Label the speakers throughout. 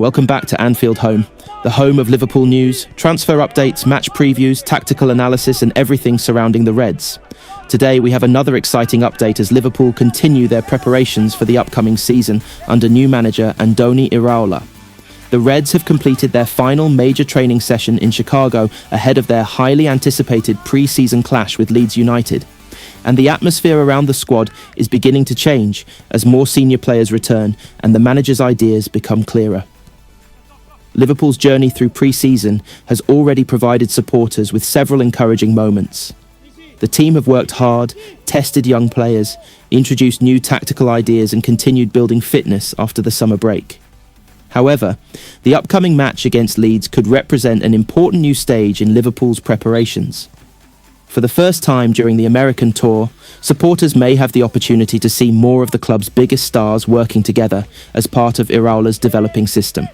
Speaker 1: Welcome back to Anfield Home, the home of Liverpool news, transfer updates, match previews, tactical analysis and everything surrounding the Reds. Today we have another exciting update as Liverpool continue their preparations for the upcoming season under new manager Andoni Iraola. The Reds have completed their final major training session in Chicago ahead of their highly anticipated pre-season clash with Leeds United. And the atmosphere around the squad is beginning to change as more senior players return and the manager's ideas become clearer. Liverpool's journey through pre-season has already provided supporters with several encouraging moments. The team have worked hard, tested young players, introduced new tactical ideas and continued building fitness after the summer break. However, the upcoming match against Leeds could represent an important new stage in Liverpool's preparations. For the first time during the American tour, supporters may have the opportunity to see more of the club's biggest stars working together as part of Iraola's developing system.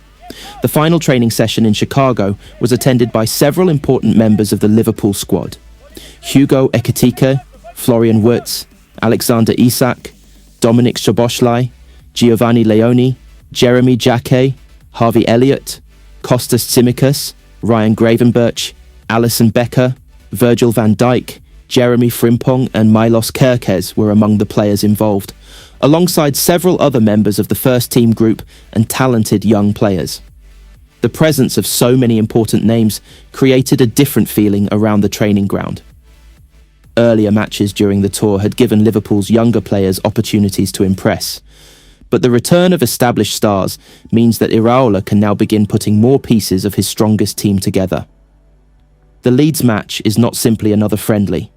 Speaker 1: The final training session in Chicago was attended by several important members of the Liverpool squad. Hugo Ekitike, Florian Wirtz, Alexander Isak, Dominic Szoboszlai, Giovanni Leoni, Jeremy Jacquet, Harvey Elliott, Kostas Tsimikas, Ryan Gravenberch, Alisson Becker, Virgil van Dijk, Jeremy Frimpong and Milos Kerkez were among the players involved, alongside several other members of the first team group and talented young players. The presence of so many important names created a different feeling around the training ground. Earlier matches during the tour had given Liverpool's younger players opportunities to impress, but the return of established stars means that Iraola can now begin putting more pieces of his strongest team together. The Leeds match is not simply another friendly.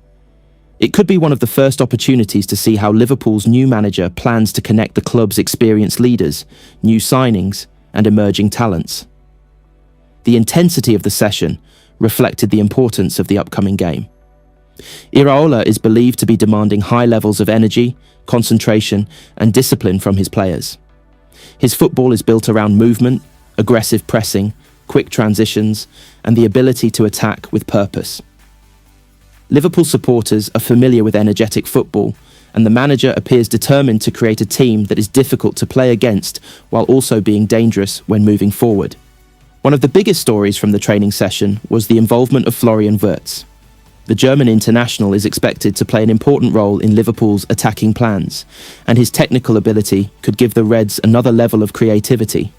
Speaker 1: It could be one of the first opportunities to see how Liverpool's new manager plans to connect the club's experienced leaders, new signings, and emerging talents. The intensity of the session reflected the importance of the upcoming game. Iraola is believed to be demanding high levels of energy, concentration, and discipline from his players. His football is built around movement, aggressive pressing, quick transitions, and the ability to attack with purpose. Liverpool supporters are familiar with energetic football, and the manager appears determined to create a team that is difficult to play against while also being dangerous when moving forward. One of the biggest stories from the training session was the involvement of Florian Wirtz. The German international is expected to play an important role in Liverpool's attacking plans, and his technical ability could give the Reds another level of creativity.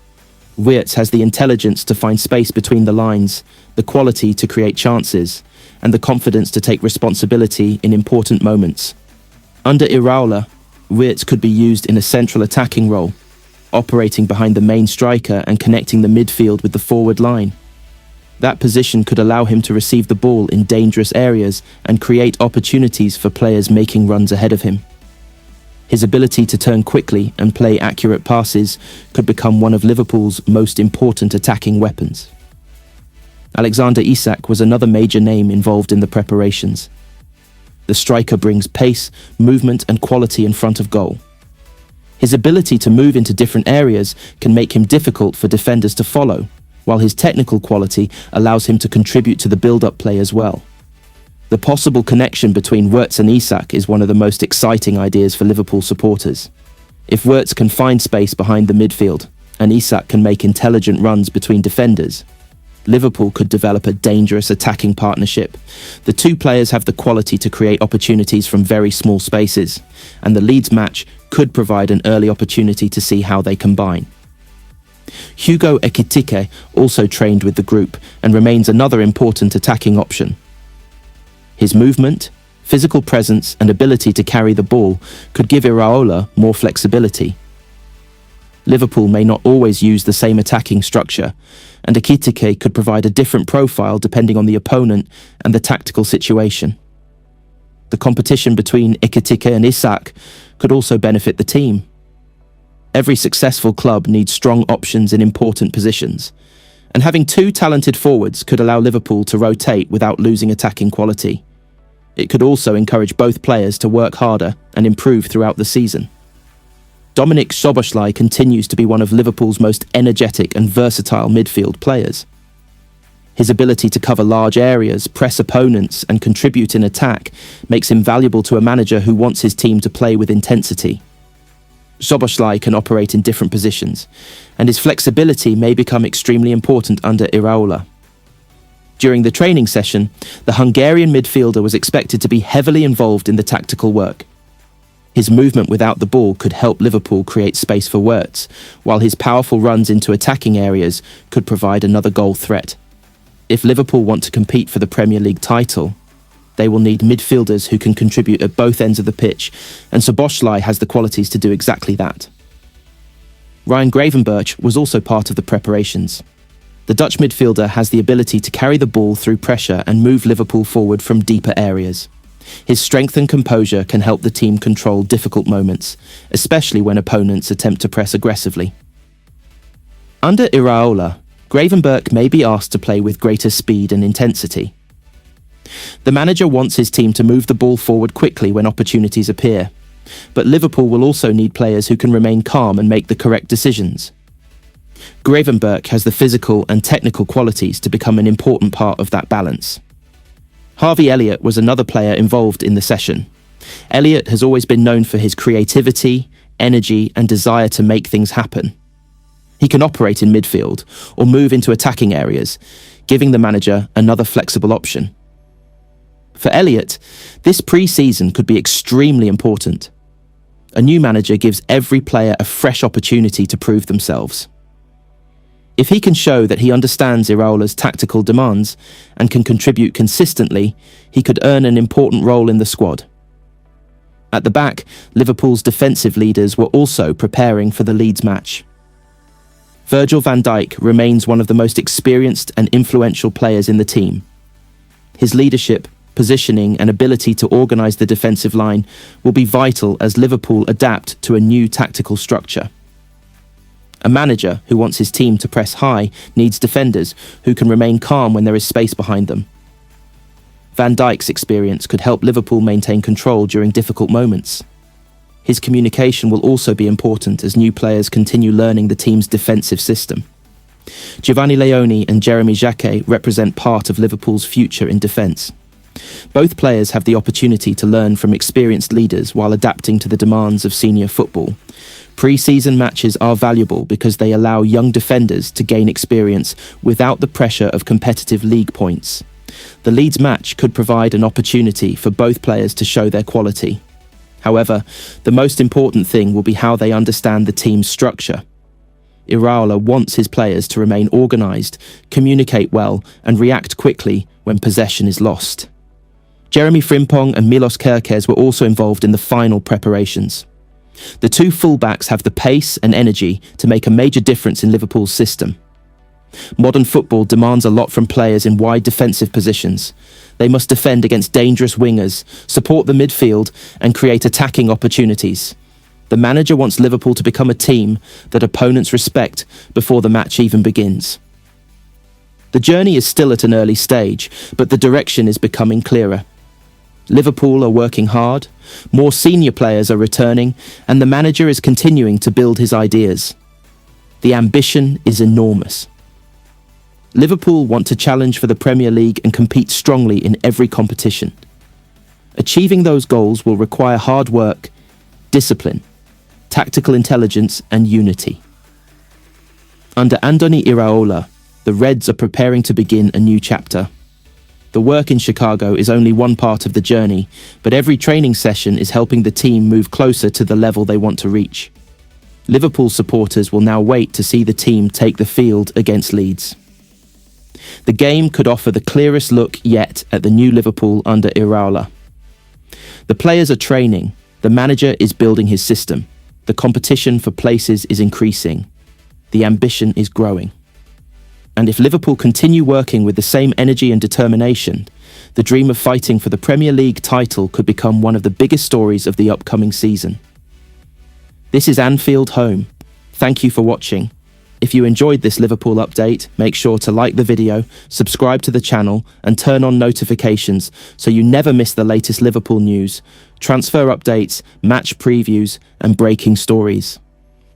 Speaker 1: Wirtz has the intelligence to find space between the lines, the quality to create chances, and the confidence to take responsibility in important moments. Under Iraola, Wirtz could be used in a central attacking role, operating behind the main striker and connecting the midfield with the forward line. That position could allow him to receive the ball in dangerous areas and create opportunities for players making runs ahead of him. His ability to turn quickly and play accurate passes could become one of Liverpool's most important attacking weapons. Alexander Isak was another major name involved in the preparations. The striker brings pace, movement and quality in front of goal. His ability to move into different areas can make him difficult for defenders to follow, while his technical quality allows him to contribute to the build-up play as well. The possible connection between Wirtz and Isak is one of the most exciting ideas for Liverpool supporters. If Wirtz can find space behind the midfield, and Isak can make intelligent runs between defenders, Liverpool could develop a dangerous attacking partnership. The two players have the quality to create opportunities from very small spaces, and the Leeds match could provide an early opportunity to see how they combine. Hugo Ekitike also trained with the group and remains another important attacking option. His movement, physical presence and ability to carry the ball could give Iraola more flexibility. Liverpool may not always use the same attacking structure, and Ekitike could provide a different profile depending on the opponent and the tactical situation. The competition between Ekitike and Isak could also benefit the team. Every successful club needs strong options in important positions, and having two talented forwards could allow Liverpool to rotate without losing attacking quality. It could also encourage both players to work harder and improve throughout the season. Dominic Szoboszlai continues to be one of Liverpool's most energetic and versatile midfield players. His ability to cover large areas, press opponents, and contribute in attack makes him valuable to a manager who wants his team to play with intensity. Szoboszlai can operate in different positions, and his flexibility may become extremely important under Iraola. During the training session, the Hungarian midfielder was expected to be heavily involved in the tactical work. His movement without the ball could help Liverpool create space for Wirtz, while his powerful runs into attacking areas could provide another goal threat. If Liverpool want to compete for the Premier League title, they will need midfielders who can contribute at both ends of the pitch, and Szoboszlai has the qualities to do exactly that. Ryan Gravenberch was also part of the preparations. The Dutch midfielder has the ability to carry the ball through pressure and move Liverpool forward from deeper areas. His strength and composure can help the team control difficult moments, especially when opponents attempt to press aggressively. Under Iraola, Gravenberch may be asked to play with greater speed and intensity. The manager wants his team to move the ball forward quickly when opportunities appear, but Liverpool will also need players who can remain calm and make the correct decisions. Gravenberch has the physical and technical qualities to become an important part of that balance. Harvey Elliott was another player involved in the session. Elliott has always been known for his creativity, energy, and desire to make things happen. He can operate in midfield or move into attacking areas, giving the manager another flexible option. For Elliott, this pre-season could be extremely important. A new manager gives every player a fresh opportunity to prove themselves. If he can show that he understands Iraola's tactical demands and can contribute consistently, he could earn an important role in the squad. At the back, Liverpool's defensive leaders were also preparing for the Leeds match. Virgil van Dijk remains one of the most experienced and influential players in the team. His leadership, positioning and ability to organise the defensive line will be vital as Liverpool adapt to a new tactical structure. A manager who wants his team to press high needs defenders who can remain calm when there is space behind them. Van Dijk's experience could help Liverpool maintain control during difficult moments. His communication will also be important as new players continue learning the team's defensive system. Giovanni Leoni and Jeremy Jacquet represent part of Liverpool's future in defence. Both players have the opportunity to learn from experienced leaders while adapting to the demands of senior football. Pre-season matches are valuable because they allow young defenders to gain experience without the pressure of competitive league points. The Leeds match could provide an opportunity for both players to show their quality. However, the most important thing will be how they understand the team's structure. Iraola wants his players to remain organised, communicate well, and react quickly when possession is lost. Jeremy Frimpong and Milos Kerkez were also involved in the final preparations. The two fullbacks have the pace and energy to make a major difference in Liverpool's system. Modern football demands a lot from players in wide defensive positions. They must defend against dangerous wingers, support the midfield, and create attacking opportunities. The manager wants Liverpool to become a team that opponents respect before the match even begins. The journey is still at an early stage, but the direction is becoming clearer. Liverpool are working hard, more senior players are returning, and the manager is continuing to build his ideas. The ambition is enormous. Liverpool want to challenge for the Premier League and compete strongly in every competition. Achieving those goals will require hard work, discipline, tactical intelligence, and unity. Under Andoni Iraola, the Reds are preparing to begin a new chapter. The work in Chicago is only one part of the journey, but every training session is helping the team move closer to the level they want to reach. Liverpool supporters will now wait to see the team take the field against Leeds. The game could offer the clearest look yet at the new Liverpool under Iraola. The players are training, the manager is building his system, the competition for places is increasing, the ambition is growing. And if Liverpool continue working with the same energy and determination, the dream of fighting for the Premier League title could become one of the biggest stories of the upcoming season. This is Anfield Home. Thank you for watching. If you enjoyed this Liverpool update, make sure to like the video, subscribe to the channel, and turn on notifications so you never miss the latest Liverpool news, transfer updates, match previews, and breaking stories.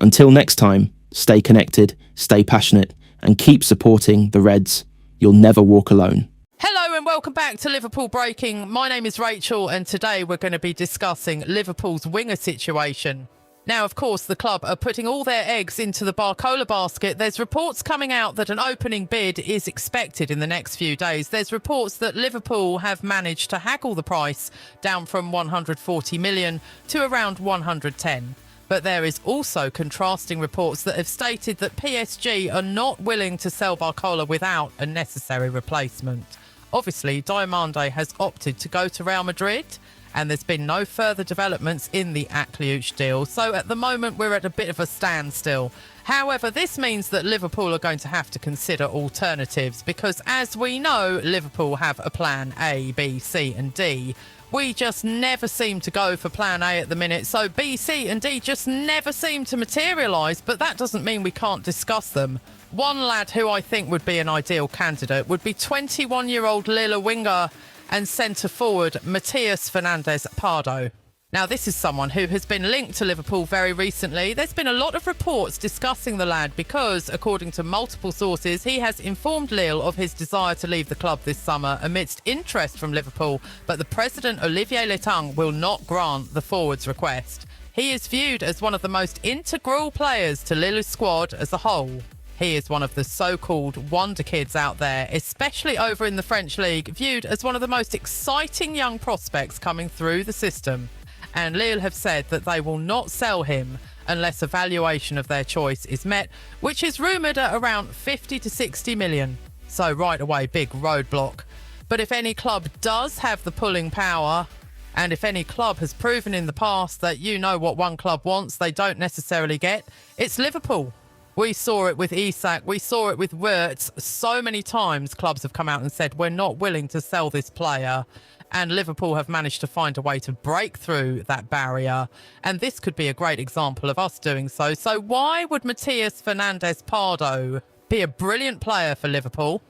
Speaker 1: Until next time, stay connected, stay passionate, and keep supporting the Reds. You'll never walk alone.
Speaker 2: Hello and welcome back to Liverpool Breaking. My name is Rachel and today we're going to be discussing Liverpool's winger situation. Now, of course, the club are putting all their eggs into the Barcola basket. There's reports coming out that an opening bid is expected in the next few days. There's reports that Liverpool have managed to haggle the price down from 140 million to around 110. But there is also contrasting reports that have stated that PSG are not willing to sell Barcola without a necessary replacement. Obviously, Diomande has opted to go to Real Madrid, and there's been no further developments in the Akliouche deal. So at the moment, we're at a bit of a standstill. However, this means that Liverpool are going to have to consider alternatives because, as we know, Liverpool have a plan A, B, C and D. We just never seem to go for plan A at the minute. So B, C and D just never seem to materialise, but that doesn't mean we can't discuss them. One lad who I think would be an ideal candidate would be 21-year-old Lille winger and centre-forward Matías Fernández Pardo. Now, this is someone who has been linked to Liverpool very recently. There's been a lot of reports discussing the lad because, according to multiple sources, he has informed Lille of his desire to leave the club this summer amidst interest from Liverpool, but the president, Olivier Letang, will not grant the forward's request. He is viewed as one of the most integral players to Lille's squad as a whole. He is one of the so-called wonder kids out there, especially over in the French league, viewed as one of the most exciting young prospects coming through the system. And Lille have said that they will not sell him unless a valuation of their choice is met, which is rumoured at around 50 to 60 million. So right away, big roadblock. But if any club does have the pulling power, and if any club has proven in the past that you know what one club wants, they don't necessarily get, it's Liverpool. We saw it with Isak, we saw it with Wirtz. So many times clubs have come out and said, we're not willing to sell this player. And Liverpool have managed to find a way to break through that barrier. And this could be a great example of us doing so. So why would Matías Fernández Pardo be a brilliant player for Liverpool?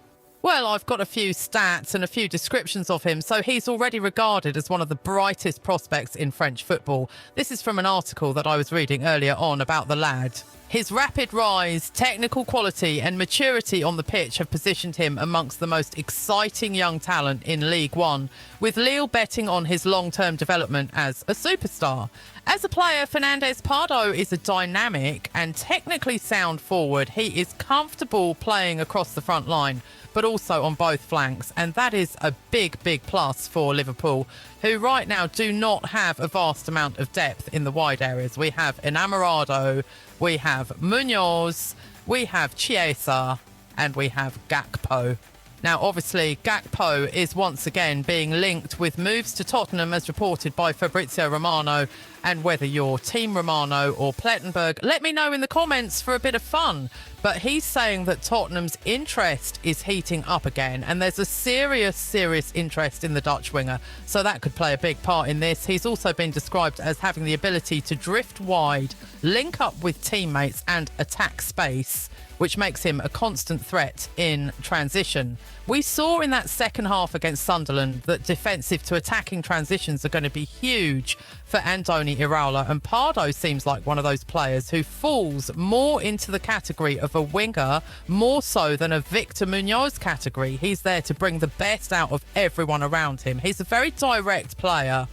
Speaker 2: Well, I've got a few stats and a few descriptions of him. So he's already regarded as one of the brightest prospects in French football. This is from an article that I was reading earlier on about the lad. His rapid rise, technical quality and maturity on the pitch have positioned him amongst the most exciting young talent in League One, with Lille betting on his long-term development as a superstar. As a player, Fernández Pardo is a dynamic and technically sound forward. He is comfortable playing across the front line, but also on both flanks. And that is a big, big plus for Liverpool, who right now do not have a vast amount of depth in the wide areas. We have Enamorado, we have Munoz, we have Chiesa, and we have Gakpo. Now, obviously, Gakpo is once again being linked with moves to Tottenham as reported by Fabrizio Romano. And whether you're Team Romano or Plettenberg, let me know in the comments for a bit of fun. But he's saying that Tottenham's interest is heating up again. And there's a serious interest in the Dutch winger. So that could play a big part in this. He's also been described as having the ability to drift wide, link up with teammates and attack space, which makes him a constant threat in transition. We saw in that second half against Sunderland that defensive to attacking transitions are going to be huge for Andoni Iraola, and Pardo seems like one of those players who falls more into the category of a winger, more so than a Victor Munoz category. He's there to bring the best out of everyone around him. He's a very direct player,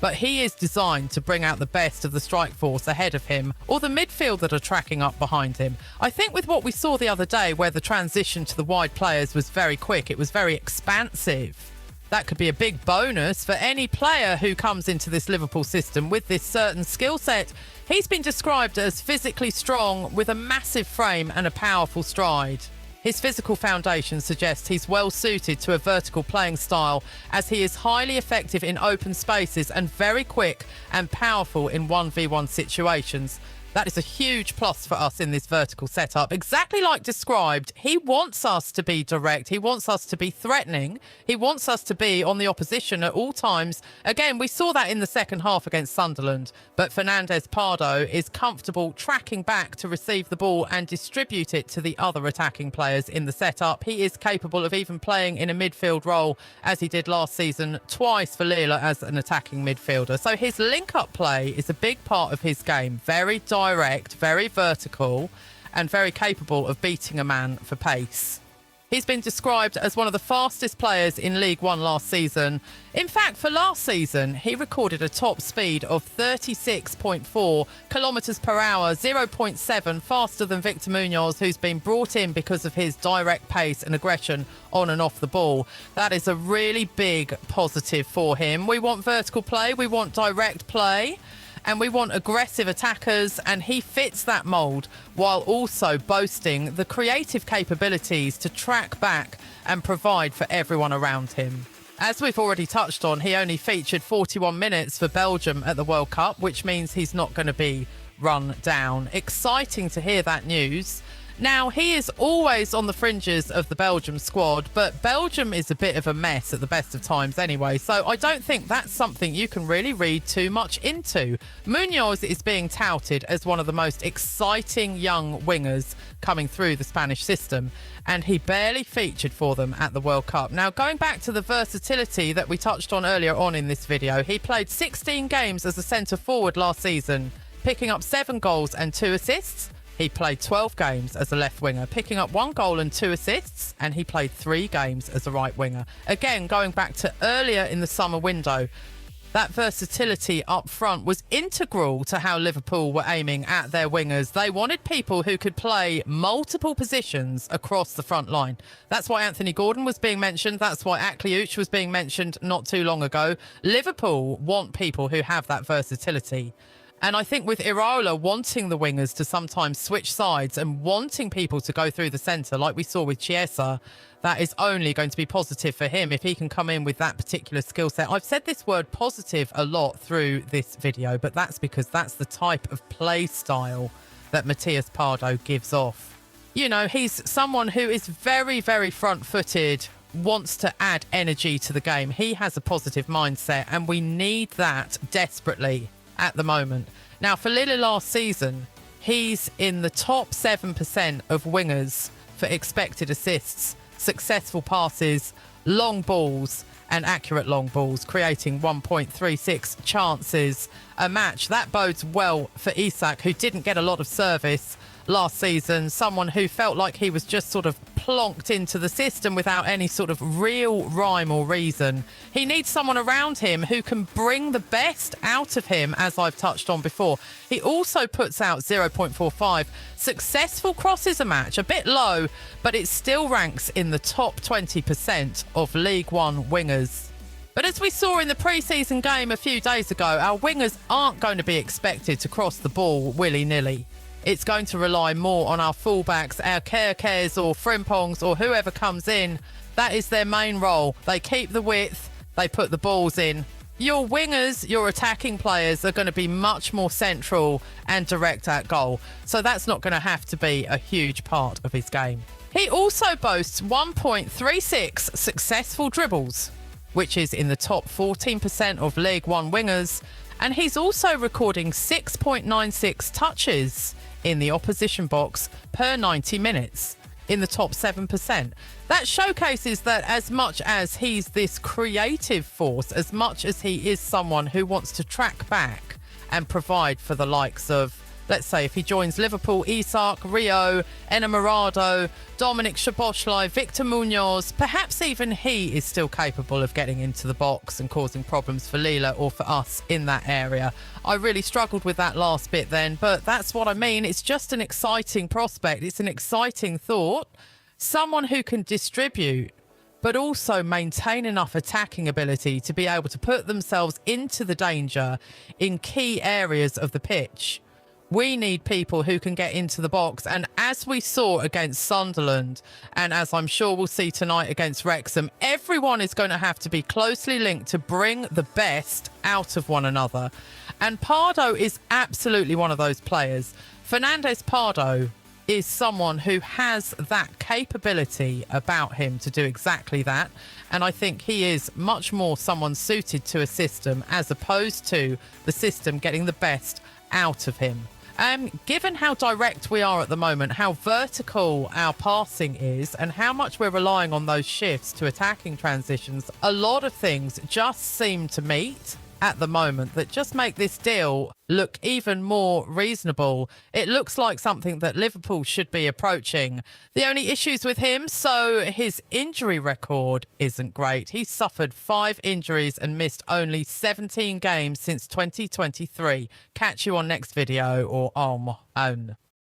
Speaker 2: but he is designed to bring out the best of the strike force ahead of him or the midfield that are tracking up behind him. I think with what we saw the other day, where the transition to the wide players was very quick, it was very expansive. That could be a big bonus for any player who comes into this Liverpool system with this certain skill set. He's been described as physically strong with a massive frame and a powerful stride. His physical foundation suggests he's well suited to a vertical playing style, as he is highly effective in open spaces and very quick and powerful in 1v1 situations. That is a huge plus for us in this vertical setup. Exactly like described, he wants us to be direct. He wants us to be threatening. He wants us to be on the opposition at all times. Again, we saw that in the second half against Sunderland. But Fernández Pardo is comfortable tracking back to receive the ball and distribute it to the other attacking players in the setup. He is capable of even playing in a midfield role, as he did last season twice for Lille as an attacking midfielder. So his link-up play is a big part of his game. Very direct, very vertical, and very capable of beating a man for pace. He's been described as one of the fastest players in League One last season. In fact, for last season, he recorded a top speed of 36.4 kilometres per hour, 0.7 faster than Victor Munoz, who's been brought in because of his direct pace and aggression on and off the ball. That is a really big positive for him. We want vertical play, we want direct play, and we want aggressive attackers, and he fits that mould while also boasting the creative capabilities to track back and provide for everyone around him. As we've already touched on, he only featured 41 minutes for Belgium at the World Cup, which means he's not going to be run down. Exciting to hear that news. Now, he is always on the fringes of the Belgium squad, but Belgium is a bit of a mess at the best of times anyway, so I don't think that's something you can really read too much into. Munoz is being touted as one of the most exciting young wingers coming through the Spanish system, and he barely featured for them at the World Cup. Now, going back to the versatility that we touched on earlier on in this video, he played 16 games as a centre-forward last season, picking up 7 goals and 2 assists. He played 12 games as a left winger, picking up 1 goal and 2 assists, and he played 3 games as a right winger. Again, going back to earlier in the summer window, that versatility up front was integral to how Liverpool were aiming at their wingers. They wanted people who could play multiple positions across the front line. That's why Anthony Gordon was being mentioned. That's why Akliouche was being mentioned not too long ago. Liverpool want people who have that versatility. And I think with Iraola wanting the wingers to sometimes switch sides and wanting people to go through the centre, like we saw with Chiesa, that is only going to be positive for him if he can come in with that particular skill set. I've said this word positive a lot through this video, but that's because that's the type of play style that Matías Pardo gives off. You know, he's someone who is very, very front-footed, wants to add energy to the game. He has a positive mindset, and we need that desperately at the moment. Now, for Lille last season, he's in the top 7% of wingers for expected assists, successful passes, long balls and accurate long balls, creating 1.36 chances a match. That bodes well for Isak, who didn't get a lot of service last season, someone who felt like he was just sort of plonked into the system without any sort of real rhyme or reason. He needs someone around him who can bring the best out of him, as I've touched on before. He also puts out 0.45 successful crosses a match, a bit low, but it still ranks in the top 20% of League One wingers. But as we saw in the pre-season game a few days ago, our wingers aren't going to be expected to cross the ball willy-nilly. It's going to rely more on our fullbacks, our Kerkers or Frimpongs or whoever comes in. That is their main role. They keep the width, they put the balls in. Your wingers, your attacking players are going to be much more central and direct at goal. So that's not going to have to be a huge part of his game. He also boasts 1.36 successful dribbles, which is in the top 14% of League One wingers. And he's also recording 6.96 touches in the opposition box per 90 minutes, in the top 7%. That showcases that as much as he's this creative force, as much as he is someone who wants to track back and provide for the likes of, let's say, if he joins Liverpool, Isak, Rio, Enamorado, Dominic Szoboszlai, Victor Munoz, perhaps even he is still capable of getting into the box and causing problems for Lille or for us in that area. I really struggled with that last bit then, but that's what I mean. It's just an exciting prospect. It's an exciting thought. Someone who can distribute, but also maintain enough attacking ability to be able to put themselves into the danger in key areas of the pitch. We need people who can get into the box. And as we saw against Sunderland, and as I'm sure we'll see tonight against Wrexham, everyone is going to have to be closely linked to bring the best out of one another. And Pardo is absolutely one of those players. Fernandes Pardo is someone who has that capability about him to do exactly that. And I think he is much more someone suited to a system as opposed to the system getting the best out of him. Given how direct we are at the moment, how vertical our passing is, and how much we're relying on those shifts to attacking transitions, a lot of things just seem to meet at the moment that just make this deal look even more reasonable. It looks like something that Liverpool should be approaching. The only issues with him, so his injury record isn't great. He suffered 5 injuries and missed only 17 games since 2023. Catch you on next video or on.